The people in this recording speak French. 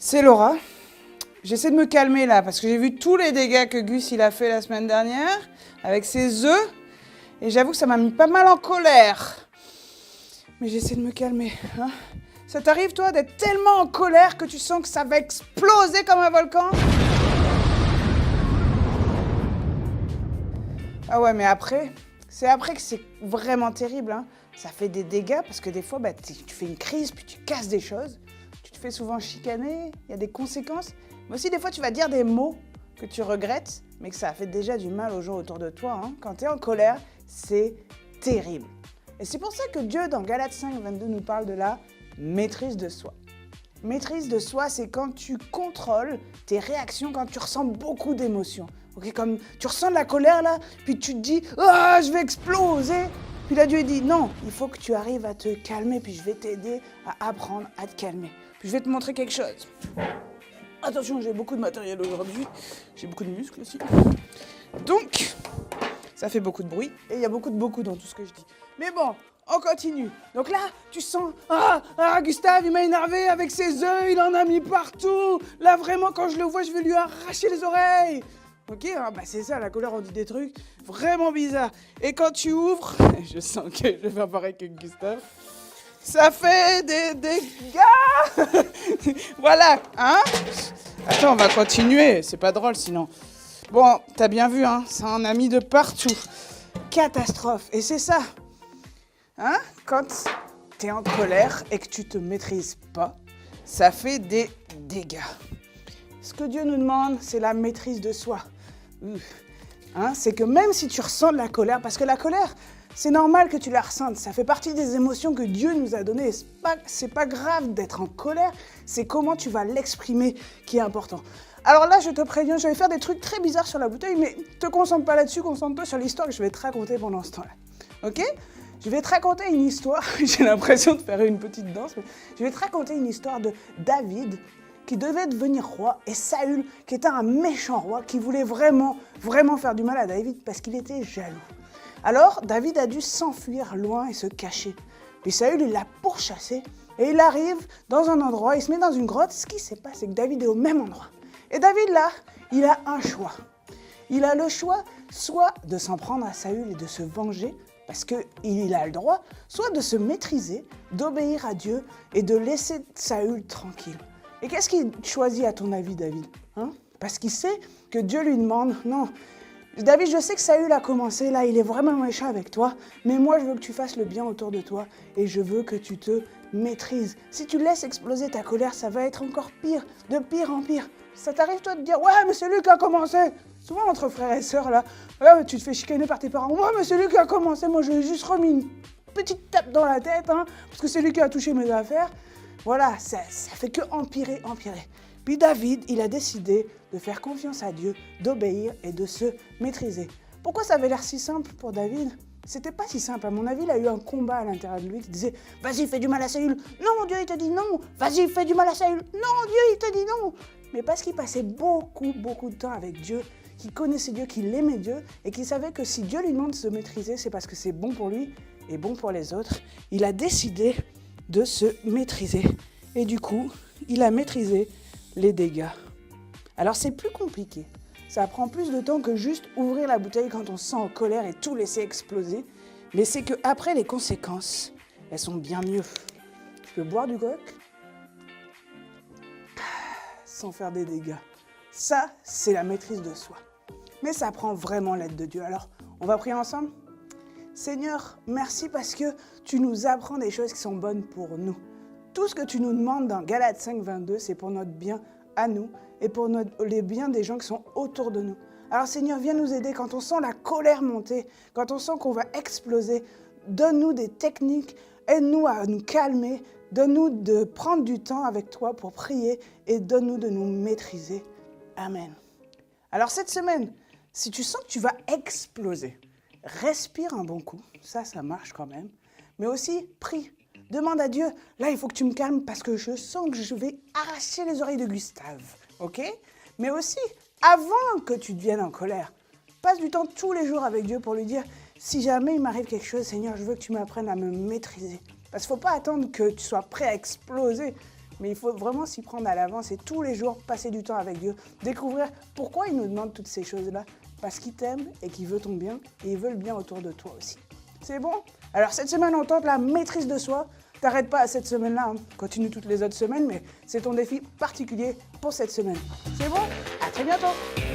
C'est Laura. J'essaie de me calmer là, parce que j'ai vu tous les dégâts que Gus il a fait la semaine dernière, avec ses œufs, et j'avoue que ça m'a mis pas mal en colère. Mais j'essaie de me calmer. Hein. Ça t'arrive toi d'être tellement en colère que tu sens que ça va exploser comme un volcan? Ah ouais, mais après, c'est après que c'est vraiment terrible. Hein. Ça fait des dégâts parce que des fois, tu fais une crise, puis tu casses des choses. Tu te fais souvent chicaner, il y a des conséquences. Mais aussi, des fois, tu vas dire des mots que tu regrettes, mais que ça a fait déjà du mal aux gens autour de toi. Hein. Quand tu es en colère, c'est terrible. Et c'est pour ça que Dieu, dans Galates 5, 22, nous parle de la maîtrise de soi. Maîtrise de soi, c'est quand tu contrôles tes réactions, quand tu ressens beaucoup d'émotions. Okay, comme tu ressens de la colère là, puis tu te dis « Ah, je vais exploser !» Puis là, Dieu dit « Non, il faut que tu arrives à te calmer, puis je vais t'aider à apprendre à te calmer. Puis je vais te montrer quelque chose. » Attention, j'ai beaucoup de matériel aujourd'hui, j'ai beaucoup de muscles aussi. Donc, ça fait beaucoup de bruit, et il y a beaucoup dans tout ce que je dis. Mais bon, on continue. Donc là, tu sens, Gustave, il m'a énervé avec ses œufs, il en a mis partout. Là, vraiment, quand je le vois, je vais lui arracher les oreilles. Ok, c'est ça, la colère, on dit des trucs vraiment bizarres. Et quand tu ouvres, je sens que je vais faire pareil que Gustave, ça fait des dégâts. Voilà, hein. Attends, on va continuer, c'est pas drôle sinon. Bon, t'as bien vu, hein, ça en a mis de partout. Catastrophe, et c'est ça. Hein? Quand tu es en colère et que tu te maîtrises pas, ça fait des dégâts. Ce que Dieu nous demande, c'est la maîtrise de soi. Hein? C'est que même si tu ressens de la colère, parce que la colère, c'est normal que tu la ressentes, ça fait partie des émotions que Dieu nous a données. C'est pas grave d'être en colère, c'est comment tu vas l'exprimer qui est important. Alors là, je te préviens, je vais faire des trucs très bizarres sur la bouteille, mais te concentre pas là-dessus, concentre-toi sur l'histoire que je vais te raconter pendant ce temps-là. Ok? Je vais te raconter une histoire, j'ai l'impression de faire une petite danse, mais je vais te raconter une histoire de David qui devait devenir roi et Saül qui était un méchant roi qui voulait vraiment faire du mal à David parce qu'il était jaloux. Alors David a dû s'enfuir loin et se cacher. Puis Saül il l'a pourchassé et il arrive dans un endroit, il se met dans une grotte. Ce qui se passe, c'est que David est au même endroit. Et David là, il a un choix. Il a le choix soit de s'en prendre à Saül et de se venger, parce qu'il a le droit, soit de se maîtriser, d'obéir à Dieu et de laisser Saül tranquille. Et qu'est-ce qu'il choisit à ton avis, David? Parce qu'il sait que Dieu lui demande, non, David, je sais que Saül a commencé, là, il est vraiment méchant avec toi, mais moi, je veux que tu fasses le bien autour de toi et je veux que tu te maîtrises. Si tu laisses exploser ta colère, ça va être encore pire, de pire en pire. Ça t'arrive, toi, de dire, ouais, mais c'est lui qui a commencé. Souvent, entre frères et sœurs, là, ouais, tu te fais chicaner par tes parents. Ouais, mais c'est lui qui a commencé. Moi, je lui ai juste remis une petite tape dans la tête, parce que c'est lui qui a touché mes affaires. Voilà, ça fait que empirer. Puis David, il a décidé de faire confiance à Dieu, d'obéir et de se maîtriser. Pourquoi ça avait l'air si simple pour David? C'était pas si simple. À mon avis, il a eu un combat à l'intérieur de lui qui disait « Vas-y, fais du mal à Saül !»« Non, Dieu, il te dit non !»« Vas-y, fais du mal à Saül !»« Non, Dieu, il te dit non !» Mais parce qu'il passait beaucoup de temps avec Dieu, qu'il connaissait Dieu, qu'il aimait Dieu et qu'il savait que si Dieu lui demande de se maîtriser, c'est parce que c'est bon pour lui et bon pour les autres. Il a décidé de se maîtriser. Et du coup, il a maîtrisé les dégâts. Alors c'est plus compliqué. Ça prend plus de temps que juste ouvrir la bouteille quand on se sent en colère et tout laisser exploser. Mais c'est qu'après, les conséquences, elles sont bien mieux. Je peux boire du coq sans faire des dégâts. Ça, c'est la maîtrise de soi. Mais ça prend vraiment l'aide de Dieu. Alors, on va prier ensemble? Seigneur, merci parce que tu nous apprends des choses qui sont bonnes pour nous. Tout ce que tu nous demandes dans Galates 5, 22, c'est pour notre bien à nous et pour les biens des gens qui sont autour de nous. Alors Seigneur, viens nous aider quand on sent la colère monter, quand on sent qu'on va exploser. Donne-nous des techniques, aide-nous à nous calmer, donne-nous de prendre du temps avec toi pour prier et donne-nous de nous maîtriser. Amen. Alors cette semaine, si tu sens que tu vas exploser, respire un bon coup, ça marche quand même, mais aussi prie. Demande à Dieu, là il faut que tu me calmes parce que je sens que je vais arracher les oreilles de Gustave, ok? Mais aussi, avant que tu deviennes en colère, passe du temps tous les jours avec Dieu pour lui dire, si jamais il m'arrive quelque chose, Seigneur, je veux que tu m'apprennes à me maîtriser. Parce qu'il ne faut pas attendre que tu sois prêt à exploser Mais il faut vraiment s'y prendre à l'avance et tous les jours passer du temps avec Dieu. Découvrir pourquoi il nous demande toutes ces choses-là. Parce qu'il t'aime et qu'il veut ton bien et il veut le bien autour de toi aussi. C'est bon? Alors cette semaine, on tente la maîtrise de soi. T'arrêtes pas à cette semaine-là, hein. Continue toutes les autres semaines, mais c'est ton défi particulier pour cette semaine. C'est bon? À très bientôt!